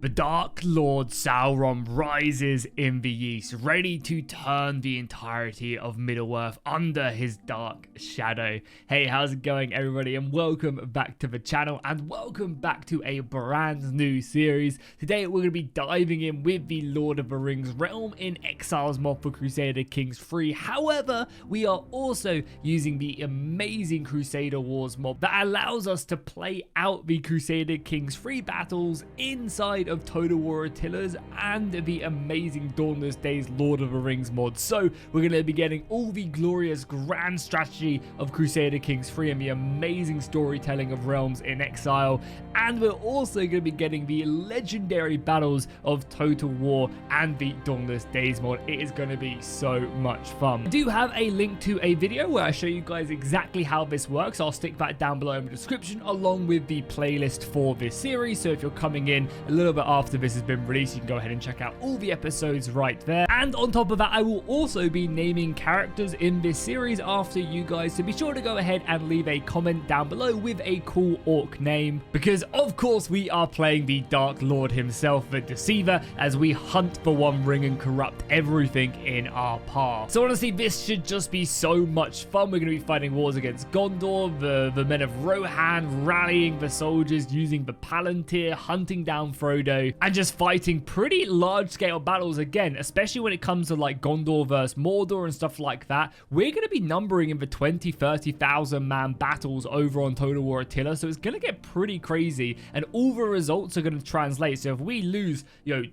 The Dark Lord Sauron rises in the east, ready to turn the entirety of Middle-earth under his dark shadow. Hey, how's it going, everybody, and welcome back to the channel, and welcome back to a brand new series. Today we're going to be diving in with the Lord of the Rings Realms in Exile mod for Crusader Kings 3. However, we are also using the amazing Crusader Wars mod that allows us to play out the Crusader Kings 3 battles inside of TW Atilla's and the amazing Dawnless Days Lord of the Rings mod. So we're going to be getting all the glorious grand strategy of Crusader Kings 3 and the amazing storytelling of Realms in Exile, and we're also going to be getting the legendary battles of Total War and the Dawnless Days mod. It is going to be so much fun. I do have a link to a video where I show you guys exactly how this works. I'll stick that down below in the description along with the playlist for this series, so if you're coming in a little bit after this has been released, you can go ahead and check out all the episodes right there. And on top of that, I will also be naming characters in this series after you guys, so be sure to go ahead and leave a comment down below with a cool orc name, because of course we are playing the Dark Lord himself, the Deceiver, as we hunt for One Ring and corrupt everything in our path. So honestly, this should just be so much fun. We're going to be fighting wars against Gondor, the men of Rohan, rallying the soldiers, using the Palantir, hunting down Frodo, and just fighting pretty large scale battles again, especially when it comes to like Gondor versus Mordor and stuff like that. We're going to be numbering in the 20,000-30,000 man battles over on TW Atilla, so it's going to get pretty crazy, and all the results are going to translate. So if we lose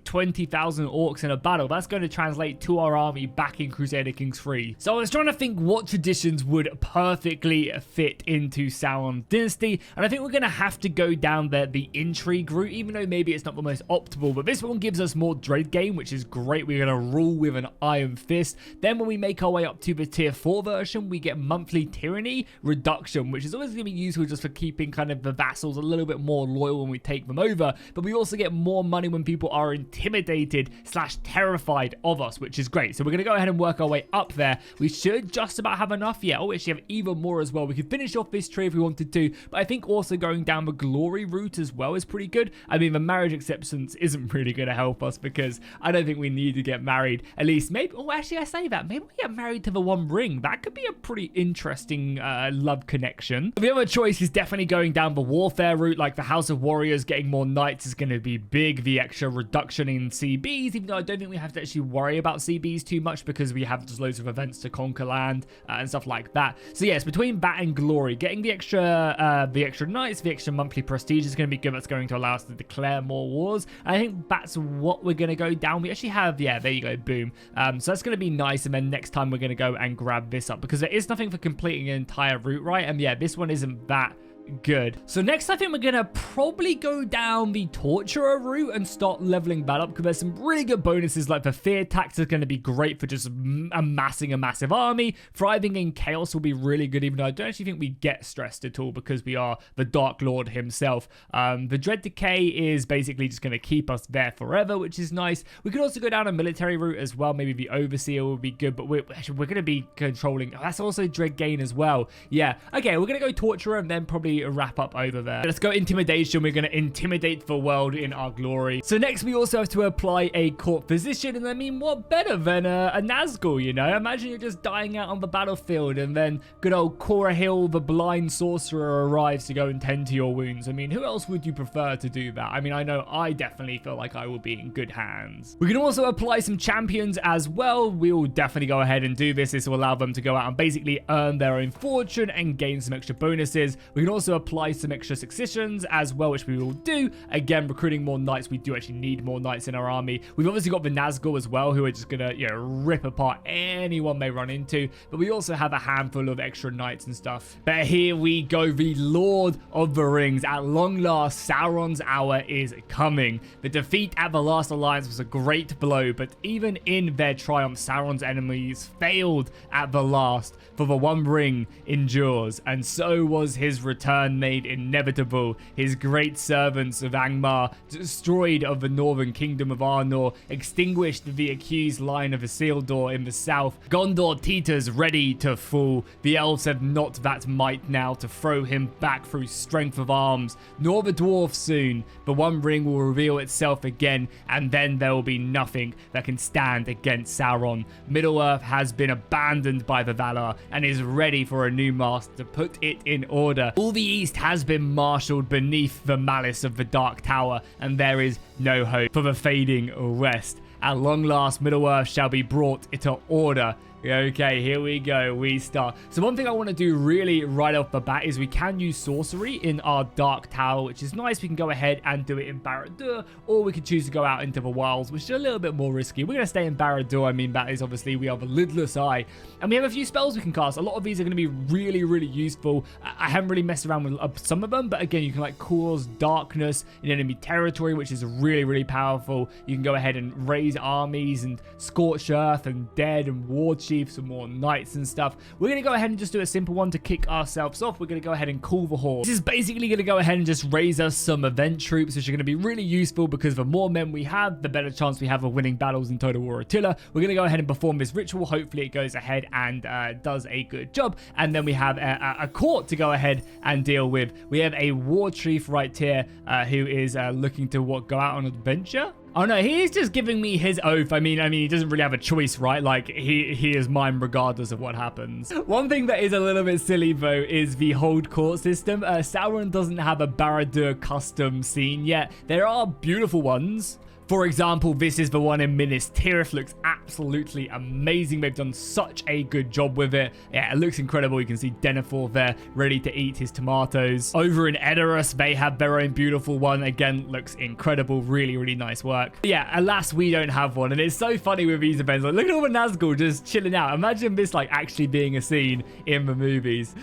20,000 orcs in a battle, that's going to translate to our army back in Crusader Kings 3. So I was trying to think what traditions would perfectly fit into Sauron's dynasty, and I think we're going to have to go down the intrigue route, even though maybe it's not the most optimal, but this one gives us more dread game, which is great. We're going to rule with an iron fist. Then when we make our way up to the tier 4 version, we get monthly tyranny reduction, which is always going to be useful just for keeping kind of the vassals a little bit more loyal when we take them over, but we also get more money when people are intimidated / terrified of us, which is great. So we're going to go ahead and work our way up there. We should just about have enough. Yeah, oh, actually have even more as well. We could finish off this tree if we wanted to, but I think also going down the glory route as well is pretty good. I mean, the marriage acceptance isn't really going to help us because I don't think we need to get married. At least maybe, oh, actually I say that, maybe we get married to the One Ring. That could be a pretty interesting love connection. The other choice is definitely going down the warfare route, like the House of Warriors. Getting more knights is going to be big. The extra reduction in CBs, even though I don't think we have to actually worry about CBs too much because we have just loads of events to conquer land and stuff like that. So yes, between that and glory, getting the extra knights, the extra monthly prestige is going to be good. That's going to allow us to declare more wars. I think that's what we're going to go down. We actually have, yeah, there you go, boom. So that's going to be nice, and then next time we're going to go and grab this up because there is nothing for completing an entire route, right? And yeah, this one isn't that good. So next I think we're gonna probably go down the torturer route and start leveling that up because there's some really good bonuses, like the fear tax is going to be great for just amassing a massive army. Thriving in chaos will be really good, even though I don't actually think we get stressed at all because we are the Dark Lord himself. The dread decay is basically just going to keep us there forever, which is nice. We could also go down a military route as well. Maybe the overseer will be good, but we're going to be controlling, that's also dread gain as well. Yeah, okay, we're going to go torturer and then probably a wrap up over there. Let's go intimidation. We're going to intimidate the world in our glory. So next we also have to apply a court physician, and I mean, what better than a Nazgul, you know? Imagine you're just dying out on the battlefield and then good old Corahil, the blind sorcerer, arrives to go and tend to your wounds. I mean, who else would you prefer to do that? I mean, I know I definitely feel like I will be in good hands. We can also apply some champions as well. We will definitely go ahead and do this. This will allow them to go out and basically earn their own fortune and gain some extra bonuses. We can also apply some extra successions as well, which we will do. Again, recruiting more knights. We do actually need more knights in our army. We've obviously got the Nazgul as well, who are just gonna, rip apart anyone they run into, but we also have a handful of extra knights and stuff. But here we go, the Lord of the Rings. At long last, Sauron's hour is coming. The defeat at the last alliance was a great blow, but even in their triumph, Sauron's enemies failed at the last, for the One Ring endures, and so was his return. turn made inevitable. His great servants of Angmar, destroyed of the northern kingdom of Arnor, extinguished the accused line of Isildur in the south. Gondor teeters ready to fall. The elves have not that might now to throw him back through strength of arms, nor the dwarves soon. The One Ring will reveal itself again, and then there will be nothing that can stand against Sauron. Middle-earth has been abandoned by the Valar and is ready for a new master to put it in order. All the east has been marshaled beneath the malice of the Dark Tower, and there is no hope for the fading west. At long last, Middle-earth shall be brought into order. Okay, here we go. We start. So one thing I want to do really right off the bat is we can use sorcery in our Dark Tower, which is nice. We can go ahead and do it in Barad-dûr, or we could choose to go out into the wilds, which is a little bit more risky. We're going to stay in Barad-dûr. I mean, that is obviously, we have a lidless eye, and we have a few spells we can cast. A lot of these are going to be really, really useful. I haven't really messed around with some of them, but again, you can like cause darkness in enemy territory, which is really, really powerful. You can go ahead and raise armies and scorch earth and dead and ward chiefs and more knights and stuff. We're going to go ahead and just do a simple one to kick ourselves off. We're going to go ahead and call the horde. This is basically going to go ahead and just raise us some event troops, which are going to be really useful because the more men we have, the better chance we have of winning battles in TW Atilla. We're going to go ahead and perform this ritual. Hopefully it goes ahead and does a good job. And then we have a court to go ahead and deal with. We have a war chief right here who is looking to go out on an adventure. Oh no, he is just giving me his oath. I mean, he doesn't really have a choice, right? Like, he is mine regardless of what happens. One thing that is a little bit silly, though, is the hold court system. Sauron doesn't have a Barad-dûr custom scene yet. There are beautiful ones. For example, this is the one in Minas Tirith. Looks absolutely amazing. They've done such a good job with it. Yeah, it looks incredible. You can see Denethor there, ready to eat his tomatoes. Over in Edoras, they have their own beautiful one. Again, looks incredible. Really, really nice work. But yeah, alas, we don't have one. And it's so funny with these events. Like, look at all the Nazgûl just chilling out. Imagine this, like, actually being a scene in the movies.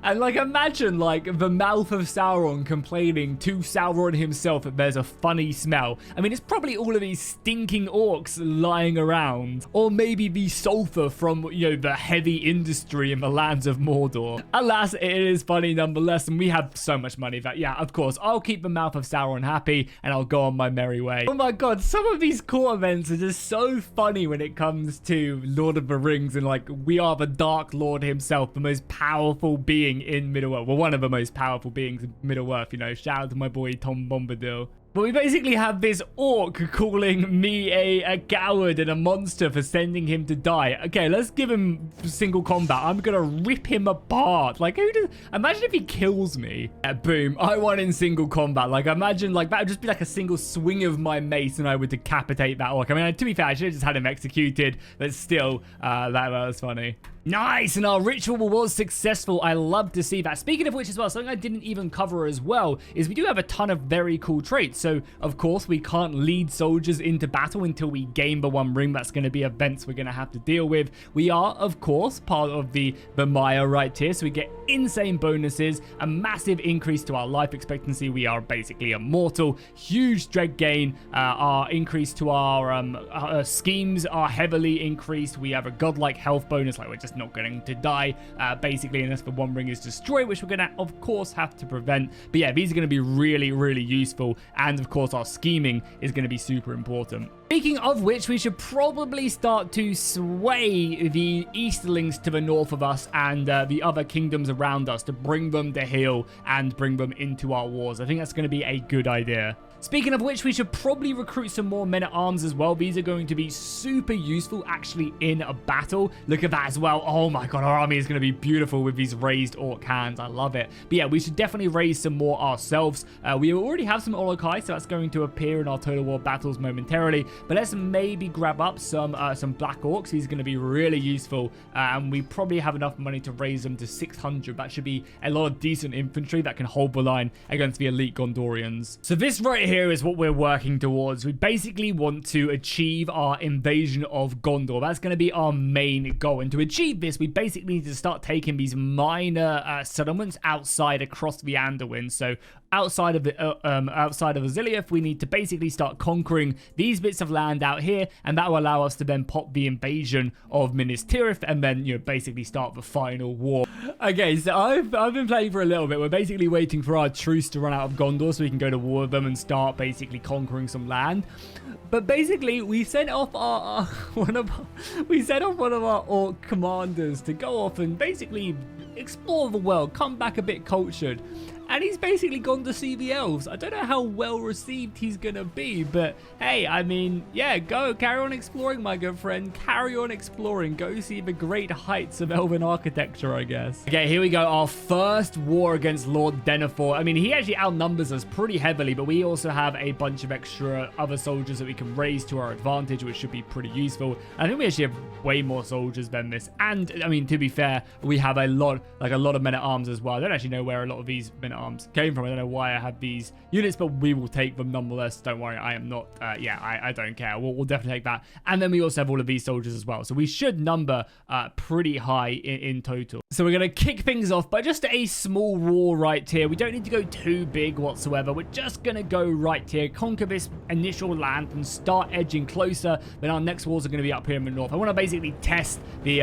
And, like, imagine, like, the mouth of Sauron complaining to Sauron himself that there's a funny smell. I mean, it's probably all of these stinking orcs lying around, or maybe the sulfur from, you know, the heavy industry in the lands of Mordor. Alas, it is funny nonetheless, and we have so much money that, yeah, of course, I'll keep the mouth of Sauron happy, and I'll go on my merry way. Oh my god, some of these court events are just so funny when it comes to Lord of the Rings, and like, we are the Dark Lord himself, the most powerful being in Middle-earth. Well, one of the most powerful beings in Middle-earth, you know, shout out to my boy Tom Bombadil. But we basically have this orc calling me a coward and a monster for sending him to die. Okay, let's give him single combat. I'm gonna rip him apart. Like, who does... Imagine if he kills me. Boom. I won in single combat. Like, imagine, like, that would just be like a single swing of my mace and I would decapitate that orc. I mean, to be fair, I should have just had him executed. But still, that was funny. Nice, and our ritual was successful. I love to see that. Speaking of which as well, something I didn't even cover as well is we do have a ton of very cool traits. So, of course, we can't lead soldiers into battle until we gain the One Ring. That's going to be events we're going to have to deal with. We are, of course, part of the Maya right here, so we get insane bonuses, a massive increase to our life expectancy. We are basically immortal. Huge dread gain. Our increase to our schemes are heavily increased. We have a godlike health bonus, like we're just not going to die, basically, unless the One Ring is destroyed, which we're going to, of course, have to prevent. But yeah, these are going to be really, really useful. And, of course, our scheming is going to be super important. Speaking of which, we should probably start to sway the Easterlings to the north of us and the other kingdoms around us to bring them to heel and bring them into our wars. I think that's going to be a good idea. Speaking of which, we should probably recruit some more men-at-arms as well. These are going to be super useful actually in a battle. Look at that as well. Oh my god, our army is going to be beautiful with these raised orc hands. I love it. But yeah, we should definitely raise some more ourselves. We already have some Olokai, so that's going to appear in our Total War battles momentarily. But let's maybe grab up some Black Orcs. These are going to be really useful. And we probably have enough money to raise them to 600. That should be a lot of decent infantry that can hold the line against the elite Gondorians. So this right here is what we're working towards. We basically want to achieve our invasion of Gondor. That's going to be our main goal. And to achieve this, we basically need to start taking these minor settlements outside across the Anduin. So outside of Azilioth, we need to basically start conquering these bits of land out here, and that will allow us to then pop the invasion of Minas Tirith, and then, you know, basically start the final war. Okay, so I've been playing for a little bit. We're basically waiting for our truce to run out of Gondor so we can go to war with them and start basically conquering some land. But basically, we sent off one of our orc commanders to go off and basically explore the world, come back a bit cultured. And he's basically gone to see the elves. I don't know how well received he's going to be, but hey, I mean, yeah, carry on exploring, my good friend. Carry on exploring. Go see the great heights of elven architecture, I guess. Okay, here we go. Our first war against Lord Denethor. I mean, he actually outnumbers us pretty heavily, but we also have a bunch of extra other soldiers that we can raise to our advantage, which should be pretty useful. I think we actually have way more soldiers than this. And, I mean, to be fair, we have a lot of men-at-arms as well. I don't actually know where a lot of these men-at-arms came from. I don't know why I have these units, but we will take them nonetheless. Don't worry, I am not I don't care. We'll definitely take that. And then we also have all of these soldiers as well, so we should number pretty high in total. So we're gonna kick things off by just a small war right here. We don't need to go too big whatsoever. We're just gonna go right here, conquer this initial land and start edging closer. Then our next wars are gonna be up here in the north. I want to basically test the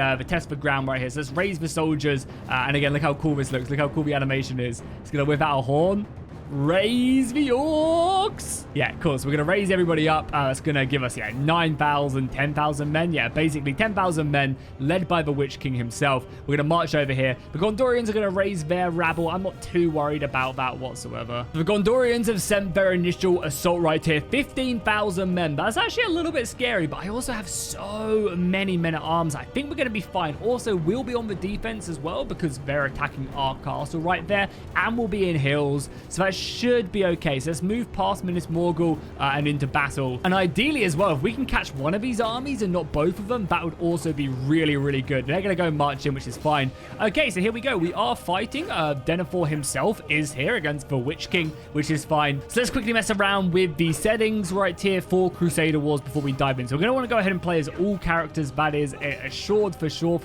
ground right here. So let's raise the soldiers, and again, look how cool this looks. Look how cool the animation is. It's gonna whip out a horn. Raise the orcs. Yeah, cool. So we're going to raise everybody up. It's going to give us, 9,000, 10,000 men. Yeah, basically 10,000 men led by the Witch King himself. We're going to march over here. The Gondorians are going to raise their rabble. I'm not too worried about that whatsoever. The Gondorians have sent their initial assault right here. 15,000 men. That's actually a little bit scary, but I also have so many men at arms. I think we're going to be fine. Also, we'll be on the defense as well because they're attacking our castle right there, and we'll be in hills. So that should be okay. So let's move past Minas Morgul and into battle. And ideally as well, if we can catch one of these armies and not both of them, that would also be really, really good. They're going to go march in, which is fine. Okay, so here we go. We are fighting. Denethor himself is here against the Witch King, which is fine. So let's quickly mess around with the settings right here for Crusader Wars before we dive in. So we're going to want to go ahead and play as all characters. That is assured for sure.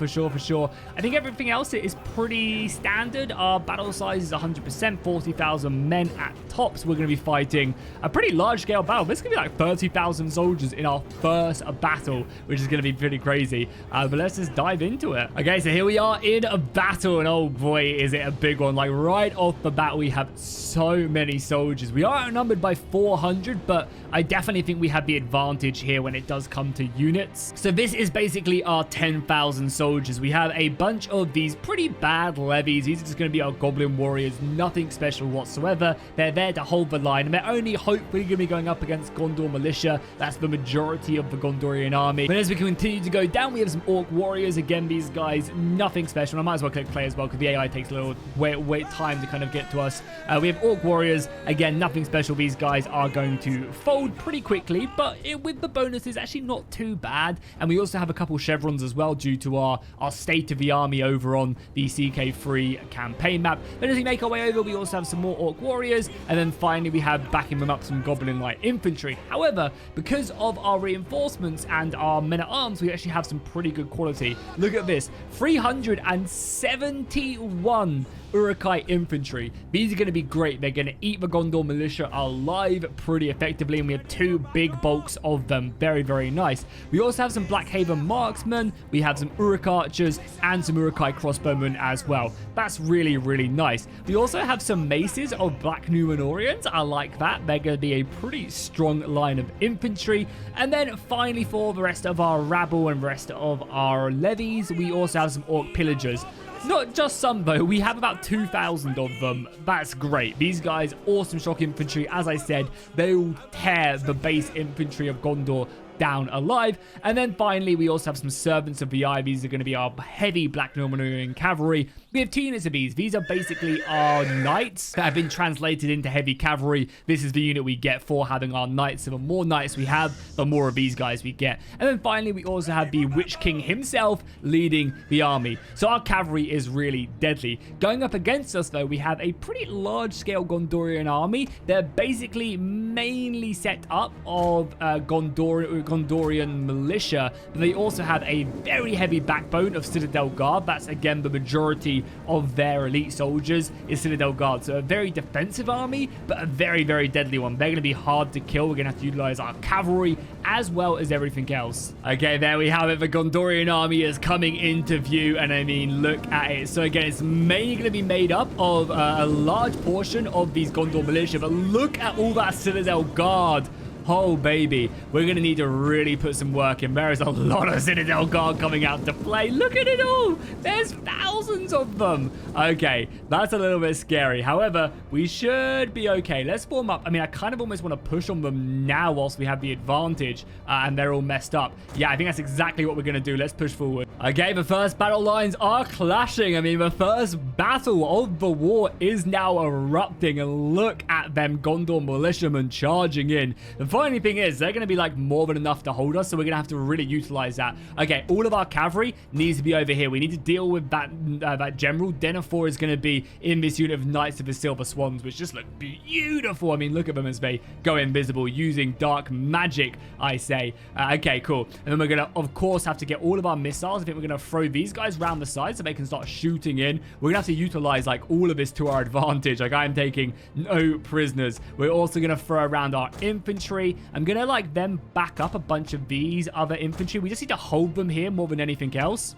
I think everything else is pretty standard. Our battle size is 100%, 40,000 men at tops. We're going to be fighting a pretty large scale battle. This is going to be like 30,000 soldiers in our first battle, which is going to be pretty crazy. But let's just dive into it. Okay, so here we are in a battle, and oh boy, is it a big one. Like right off the bat, we have so many soldiers. We are outnumbered by 400, but I definitely think we have the advantage here when it does come to units. So this is basically our 10,000 soldiers. We have a bunch of these pretty bad levies. These are just going to be our goblin warriors, nothing special whatsoever. They're there to hold the line, and they're only hopefully going to be going up against Gondor militia. That's the majority of the Gondorian army. But as we continue to go down, we have some orc warriors. Again, these guys, nothing special. I might as well click play as well because the AI takes a little wait time to kind of get to us. We have orc warriors. Again, nothing special. These guys are going to fold pretty quickly, but with the bonuses, actually not too bad. And we also have a couple chevrons as well due to our state of the army over on the CK3 campaign map. But as we make our way over, we also have some more orc warriors, and then finally we have backing them up some goblin light infantry. However, because of our reinforcements and our men-at-arms, we actually have some pretty good quality. Look at this, 371 Uruk-hai infantry. These are going to be great. They're going to eat the Gondor militia alive pretty effectively, and we have two big bulks of them. Very, very nice. We also have some Blackhaven marksmen. We have some Uruk archers and some Uruk-hai crossbowmen as well. That's really, really nice. We also have some maces of Black Numenorians. I like that. They're going to be a pretty strong line of infantry. And then finally, for the rest of our rabble and rest of our levies, we also have some orc pillagers. Not just some though, we have about 2,000 of them. That's great. These guys, awesome shock infantry. As I said, they will tear the base infantry of Gondor down alive. And then finally, we also have some Servants of the Eye. These are going to be our heavy Black Numenorian cavalry. We have two units of these. These are basically our knights that have been translated into heavy cavalry. This is the unit we get for having our knights. So the more knights we have, the more of these guys we get. And then finally, we also have the Witch King himself leading the army. So our cavalry is really deadly. Going up against us, though, we have a pretty large-scale Gondorian army. They're basically mainly set up of Gondorian Gondorian militia, but they also have a very heavy backbone of Citadel Guard. That's, again, the majority of their elite soldiers is Citadel Guard. So a very defensive army, but a very, very deadly one. They're going to be hard to kill. We're going to have to utilize our cavalry as well as everything else. Okay, there we have it. The Gondorian army is coming into view, and I mean, look at it. So again, it's mainly going to be made up of a large portion of these Gondor militia, but look at all that Citadel Guard. Oh, baby. We're going to need to really put some work in. There is a lot of Citadel Guard coming out to play. Look at it all. There's thousands of them. Okay, that's a little bit scary. However, we should be okay. Let's form up. I mean, I kind of almost want to push on them now whilst we have the advantage and they're all messed up. Yeah, I think that's exactly what we're going to do. Let's push forward. Okay, the first battle lines are clashing. I mean, the first battle of the war is now erupting. And look at them Gondor militiamen charging in. The funny thing is, they're going to be like more than enough to hold us, so we're going to have to really utilize that. Okay, all of our cavalry needs to be over here. We need to deal with that general. Denethor is going to be in this unit of Knights of the Silver Swans, which just look beautiful. I mean, look at them as they go invisible using dark magic, I say. Okay, cool. And then we're going to, of course, have to get all of our missiles. I think we're going to throw these guys around the side so they can start shooting in. We're going to have to utilize like all of this to our advantage. Like, I'm taking no prisoners. We're also going to throw around our infantry. I'm going to like them back up a bunch of these other infantry. We just need to hold them here more than anything else.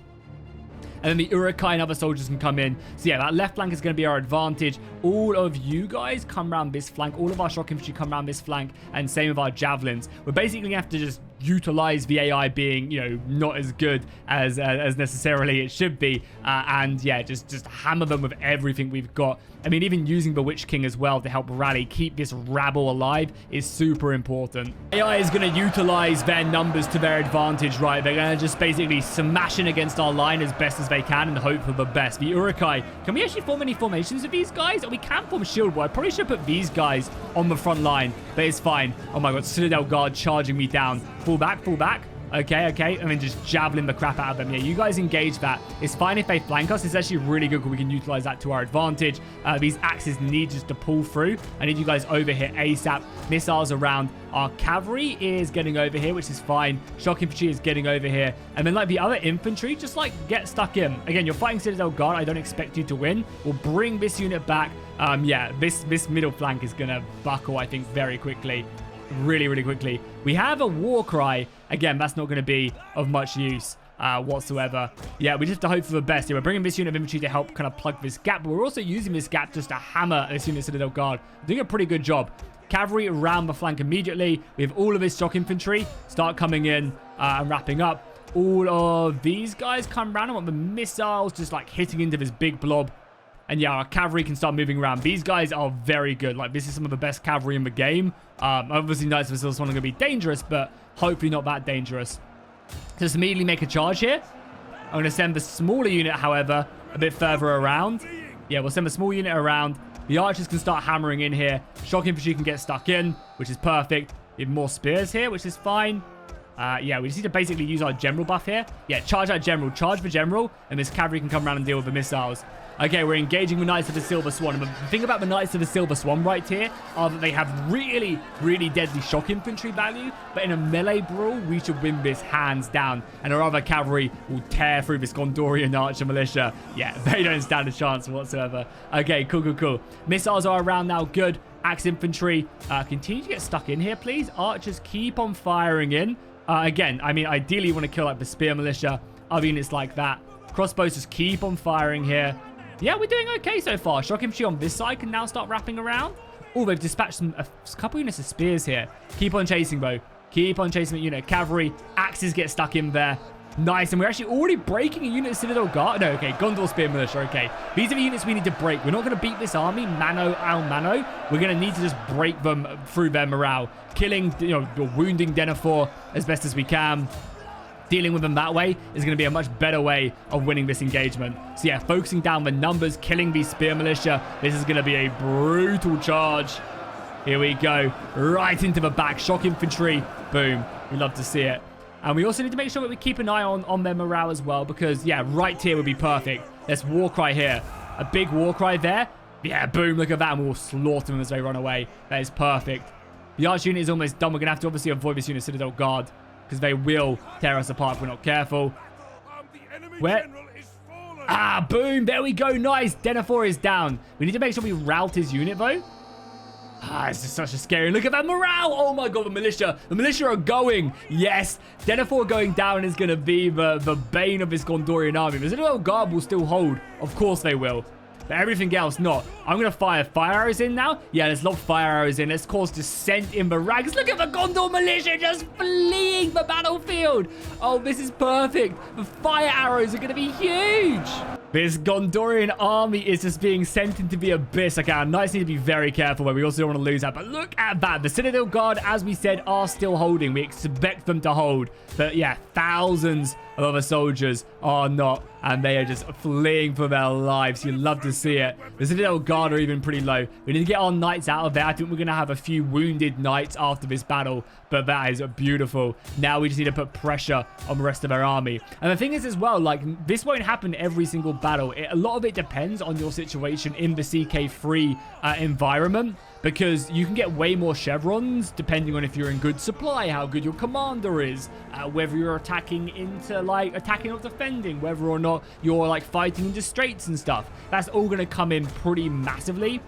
And then the Uruk-hai and other soldiers can come in. So yeah, that left flank is going to be our advantage. All of you guys come around this flank. All of our shock infantry come around this flank. And same with our javelins. We're basically going to have to just utilize the AI being, you know, not as good as necessarily it should be. And yeah, just hammer them with everything we've got. I mean, even using the Witch King as well to help rally, keep this rabble alive is super important. AI is going to utilize their numbers to their advantage, right? They're going to just basically smash in against our line as best as they can and hope for the best. The Uruk-hai, can we actually form any formations with these guys? We can form shield wall. I probably should put these guys on the front line, but it's fine. Oh my god, Citadel Guard charging me down. Fall back, fall back. Okay. And then just javelin the crap out of them. Yeah, you guys engage that. It's fine if they flank us. It's actually really good because we can utilize that to our advantage. These axes need just to pull through. I need you guys over here ASAP. Missiles around. Our cavalry is getting over here, which is fine. Shock infantry is getting over here. And then like the other infantry, just like get stuck in. Again, you're fighting Citadel Guard. I don't expect you to win. We'll bring this unit back. Yeah, this middle flank is going to buckle, I think, very quickly. Really quickly. We have a war cry. Again, that's not going to be of much use whatsoever. Yeah, we just have to hope for the best. Yeah, we're bringing this unit of infantry to help kind of plug this gap, but we're also using this gap just to hammer this unit of Citadel Guard. Doing a pretty good job. Cavalry around the flank immediately. We have all of his shock infantry start coming in and wrapping up. All of these guys come around. I want the missiles just like hitting into this big blob. And yeah, our cavalry can start moving around. These guys are very good. Like, this is some of the best cavalry in the game. Obviously, Knights of the Silver Swan are going to be dangerous, but hopefully not that dangerous. Just immediately make a charge here. I'm going to send the smaller unit, however, a bit further around. Yeah, we'll send the small unit around. The archers can start hammering in here. Shock infantry can get stuck in, which is perfect. We have more spears here, which is fine. Yeah, we just need to basically use our general buff here. Yeah, charge our general. Charge the general, and this cavalry can come around and deal with the missiles. Okay, we're engaging the Knights of the Silver Swan. And the thing about the Knights of the Silver Swan right here are that they have really deadly shock infantry value. But in a melee brawl, we should win this hands down. And our other cavalry will tear through this Gondorian archer militia. Yeah, they don't stand a chance whatsoever. Okay, cool. Missiles are around now. Good. Axe infantry. Continue to get stuck in here, please. Archers keep on firing in. Again, I mean, ideally you want to kill like the spear militia. Other units like that. Crossbows just keep on firing here. Yeah, we're doing okay so far. Shock infantry on this side can now start wrapping around. Oh, they've dispatched a couple units of spears here. Keep on chasing, though. Keep on chasing the unit. Cavalry. Axes get stuck in there. Nice. And we're actually already breaking a unit of Citadel Guard. No, okay. Gondor Spear Militia. Okay. These are the units we need to break. We're not going to beat this army mano al mano. We're going to need to just break them through their morale. Killing, wounding Denethor as best as we can. Dealing with them that way is going to be a much better way of winning this engagement. So yeah, focusing down the numbers, killing these spear militia. This is going to be a brutal charge. Here we go. Right into the back. Shock infantry. Boom. We love to see it. And we also need to make sure that we keep an eye on their morale as well. Because, yeah, right here would be perfect. There's war cry here. A big war cry there. Yeah, boom. Look at that. And we'll slaughter them as they run away. That is perfect. The arch unit is almost done. We're going to have to obviously avoid this unit of Citadel Guard. because they will tear us apart if we're not careful. Where? Ah, boom. There we go. Nice. Denethor is down. We need to make sure we rout his unit, though. Ah, it's just such a scary... Look at that morale. Oh, my God. The militia. The militia are going. Yes. Denethor going down is going to be the bane of this Gondorian army. The Citadel Guard will still hold. Of course they will. But everything else not. I'm going to fire arrows in now. Yeah, let's lock fire arrows in. Let's cause descent in the ranks. Look at the Gondor militia just fleeing the battlefield. Oh, this is perfect. The fire arrows are going to be huge. This Gondorian army is just being sent into the abyss. Okay, our knights need to be very careful, but we also don't want to lose that. But look at that. The Citadel Guard, as we said, are still holding. We expect them to hold. But yeah, thousands of other soldiers are not. And they are just fleeing for their lives. You love to see it. The Citadel Guard are even pretty low. We need to get our knights out of there. I think we're going to have a few wounded knights after this battle. But that is beautiful. Now we just need to put pressure on the rest of our army. And the thing is as well, like, this won't happen every single battle. A lot of it depends on your situation in the CK3 environment. Because you can get way more chevrons depending on if you're in good supply, how good your commander is, whether you're attacking into, like, attacking or defending, whether or not you're, like, fighting into straits and stuff. That's all going to come in pretty massively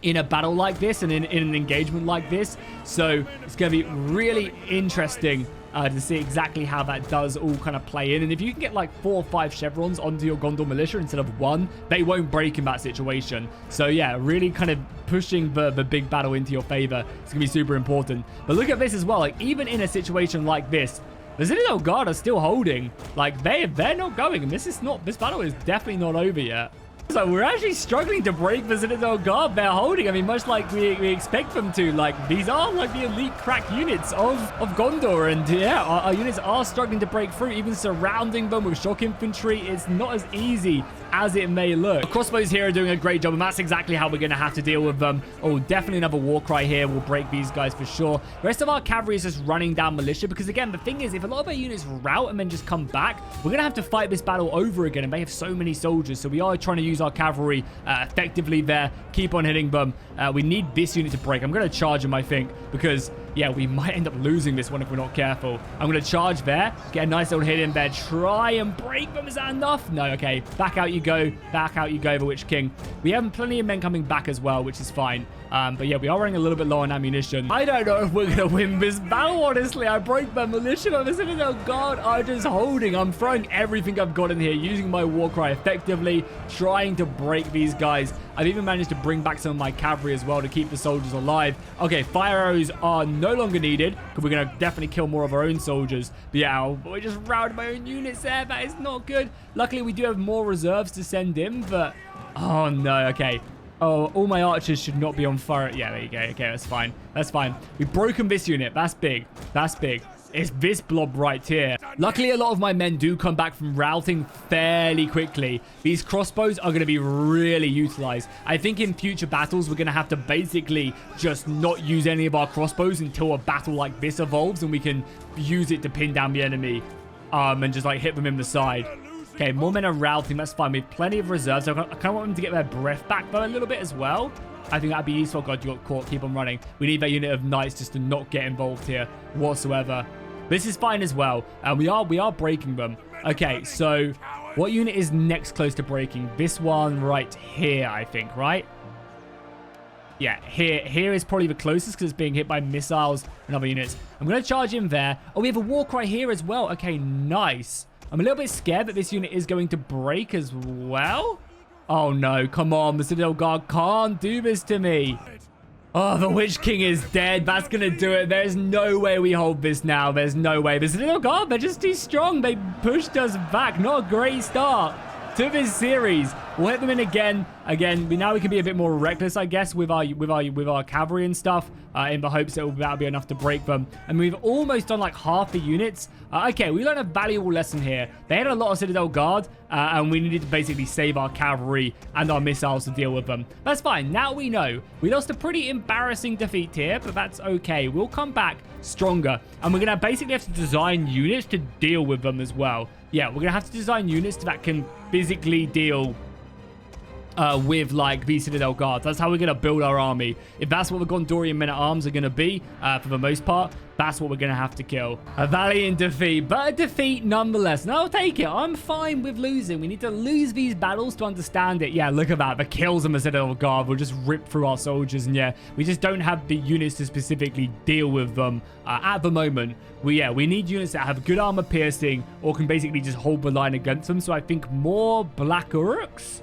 in a battle like this and in an engagement like this. So it's going to be really interesting to see exactly how that does all kind of play in. And if you can get like 4 or 5 chevrons onto your Gondor militia instead of 1, they won't break in that situation. So yeah, really kind of pushing the big battle into your favor. It's gonna be super important. But look at this as well. Like, even in a situation like this, the Citadel Guard are still holding. Like, they're not going. And this battle is definitely not over yet. So we're actually struggling to break the Citadel Guard they're holding. I mean, much like we expect them to. Like, these are like the elite crack units of Gondor. And yeah, our units are struggling to break through. Even surrounding them with shock infantry, it's not as easy as it may look. Crossbows here are doing a great job, and that's exactly how we're going to have to deal with them. Oh, definitely another war cry here will break these guys for sure. The rest of our cavalry is just running down militia, because again, the thing is, if a lot of our units rout and then just come back, we're going to have to fight this battle over again, and they have so many soldiers. So we are trying to use our cavalry effectively there, keep on hitting them. We need this unit to break. I'm going to charge them, I think, because yeah, we might end up losing this one if we're not careful. I'm going to charge there, get a nice little hit in there, try and break them. Is that enough? No, okay. Back out you go. Back out you go, the Witch King. We have plenty of men coming back as well, which is fine. But yeah, we are running a little bit low on ammunition. I don't know if we're going to win this battle, honestly. I broke my militia, but the Citadel Guard are just holding. I'm throwing everything I've got in here, using my war cry effectively, trying to break these guys. I've even managed to bring back some of my cavalry as well to keep the soldiers alive. Okay, fire arrows are no longer needed, because we're going to definitely kill more of our own soldiers. But yeah, we just routed my own units there. That is not good. Luckily, we do have more reserves to send in, but... oh, no. Okay. Oh, all my archers should not be on fire. Yeah, there you go. Okay, that's fine. That's fine. We've broken this unit. That's big. That's big. It's this blob right here. Luckily, a lot of my men do come back from routing fairly quickly. These crossbows are going to be really utilized. I think in future battles, we're going to have to basically just not use any of our crossbows until a battle like this evolves, and we can use it to pin down the enemy and just like hit them in the side. Okay, more men are routing. That's fine. We have plenty of reserves. So I kind of want them to get their breath back though a little bit as well. I think that'd be useful. God, you got caught. Keep on running. We need that unit of knights just to not get involved here whatsoever. This is fine as well. We are breaking them. Okay, so what unit is next close to breaking? This one right here, I think, right? Yeah, here is probably the closest because it's being hit by missiles and other units. I'm going to charge in there. Oh, we have a war cry here as well. Okay, nice. I'm a little bit scared that this unit is going to break as well. Oh, no. Come on. The Citadel Guard can't do this to me. Oh, the Witch King is dead. That's going to do it. There's no way we hold this now. There's no way. The Citadel Guard, they're just too strong. They pushed us back. Not a great start to this series. We'll hit them in again. Now we can be a bit more reckless, I guess, with our cavalry and stuff, in the hopes that'll be enough to break them. And we've almost done like half the units. Okay, we learned a valuable lesson here. They had a lot of Citadel Guard, and we needed to basically save our cavalry and our missiles to deal with them. That's fine. Now we know. We lost a pretty embarrassing defeat here, but that's okay. We'll come back stronger, and we're gonna basically have to design units to deal with them as well. Yeah, we're gonna have to design units that can physically deal with like the Citadel Guards. That's how we're going to build our army. If that's what the Gondorian men-at-arms are going to be, for the most part, that's what we're going to have to kill. A valiant defeat, but a defeat nonetheless. And I'll take it. I'm fine with losing. We need to lose these battles to understand it. Yeah, look at that. The kills on the Citadel Guard will just rip through our soldiers. And yeah, we just don't have the units to specifically deal with them at the moment. We need units that have good armor piercing or can basically just hold the line against them. So I think more Black Uruks.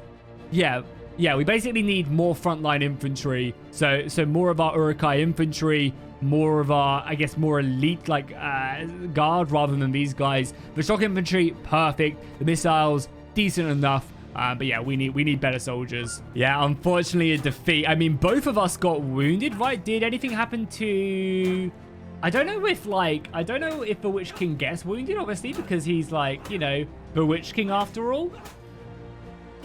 Yeah, we basically need more frontline infantry. So more of our Urukai infantry, more of our, I guess, more elite like guard rather than these guys. The shock infantry, perfect. The missiles, decent enough. But yeah, we need better soldiers. Yeah, unfortunately a defeat. I mean, both of us got wounded, right? Did anything happen to... I don't know if the Witch King gets wounded, obviously, because he's like, you know, the Witch King after all.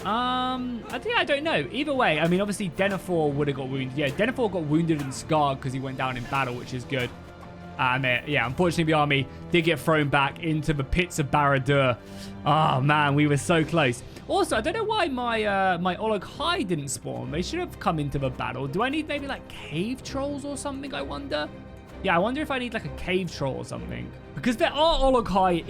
I don't know. Either way, I mean, obviously, Denethor would have got wounded. Yeah, Denethor got wounded and scarred because he went down in battle, which is good. Yeah, unfortunately, the army did get thrown back into the pits of Barad-dûr. Oh, man, we were so close. Also, I don't know why my Ologhai didn't spawn. They should have come into the battle. Do I need maybe, like, cave trolls or something, I wonder? Yeah, I wonder if I need, like, a cave troll or something. Because there are Ologhai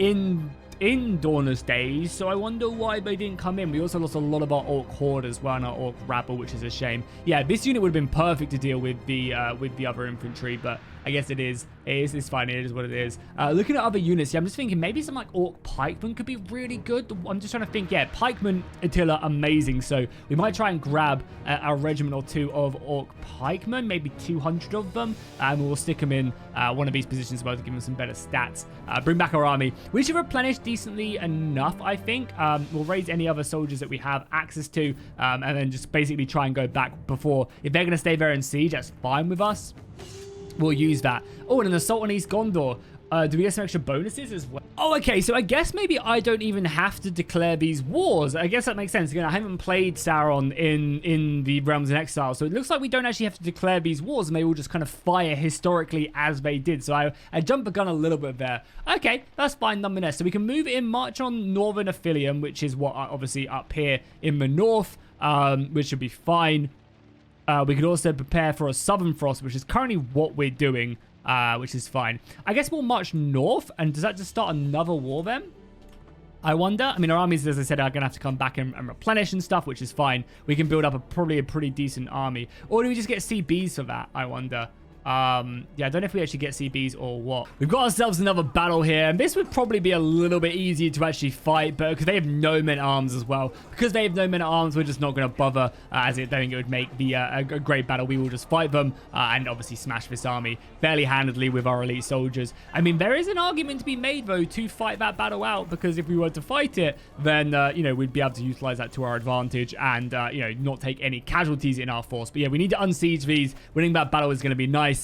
in Dawnless Days, so I wonder why they didn't come in. We also lost a lot of our Orc Horde as well and our Orc Rabble, which is a shame. Yeah, this unit would have been perfect to deal with the other infantry, but I guess it is. It's fine. It is what it is. Looking at other units, yeah, I'm just thinking maybe some like Orc Pikemen could be really good. I'm just trying to think. Yeah, Pikemen, Attila, amazing. So we might try and grab a regiment or two of Orc Pikemen, maybe 200 of them, and we'll stick them in one of these positions as well to give them some better stats. Bring back our army. We should replenish decently enough, I think. We'll raise any other soldiers that we have access to, and then just basically try and go back before. If they're going to stay there in siege, that's fine with us. We'll use that. Oh, and an assault on East Gondor. Do we get some extra bonuses as well? Oh, okay. So I guess maybe I don't even have to declare these wars. I guess that makes sense. Again, I haven't played Sauron in the Realms in Exile. So it looks like we don't actually have to declare these wars. And they will just kind of fire historically as they did. So I jumped the gun a little bit there. Okay, that's fine nonetheless. So we can move in, march on Northern Aphelium, which is what obviously up here in the north, which should be fine. We could also prepare for a Southern Frost, which is currently what we're doing, which is fine. I guess we'll march north, and does that just start another war then? I wonder. I mean, our armies, as I said, are going to have to come back and replenish and stuff, which is fine. We can build up probably a pretty decent army. Or do we just get CBs for that, I wonder? Yeah, I don't know if we actually get CBs or what. We've got ourselves another battle here, and this would probably be a little bit easier to actually fight, but because they have no men-at-arms as well. Because they have no men-at-arms, we're just not going to bother, as I think it would make the a great battle. We will just fight them, and obviously smash this army fairly handedly with our elite soldiers. I mean, there is an argument to be made, though, to fight that battle out, because if we were to fight it, then, you know, we'd be able to utilize that to our advantage and, you know, not take any casualties in our force. But yeah, we need to unsiege these. Winning that battle is going to be nice.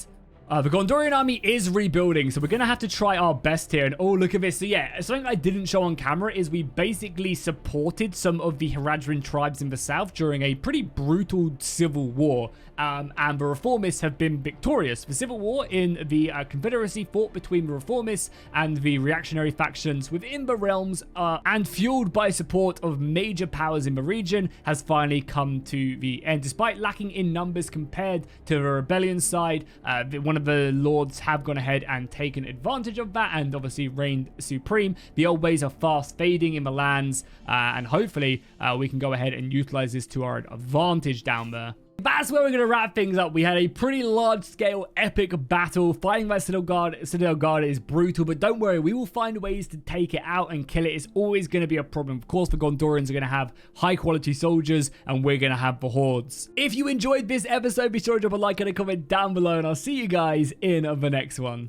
The Gondorian army is rebuilding, so we're going to have to try our best here. And oh, look at this. So yeah, something I didn't show on camera is we basically supported some of the Haradrim tribes in the south during a pretty brutal civil war. And the Reformists have been victorious. The civil war in the Confederacy fought between the Reformists and the reactionary factions within the realms, and fueled by support of major powers in the region, has finally come to the end. Despite lacking in numbers compared to the rebellion side, one of the lords have gone ahead and taken advantage of that and obviously reigned supreme. The old ways are fast fading in the lands, and hopefully we can go ahead and utilize this to our advantage down there. That's where we're going to wrap things up. We had a pretty large-scale epic battle. Fighting that Citadel Guard is brutal, but don't worry, we will find ways to take it out and kill it. It's always going to be a problem. Of course, the Gondorians are going to have high-quality soldiers, and we're going to have the hordes. If you enjoyed this episode, be sure to drop a like and a comment down below, and I'll see you guys in the next one.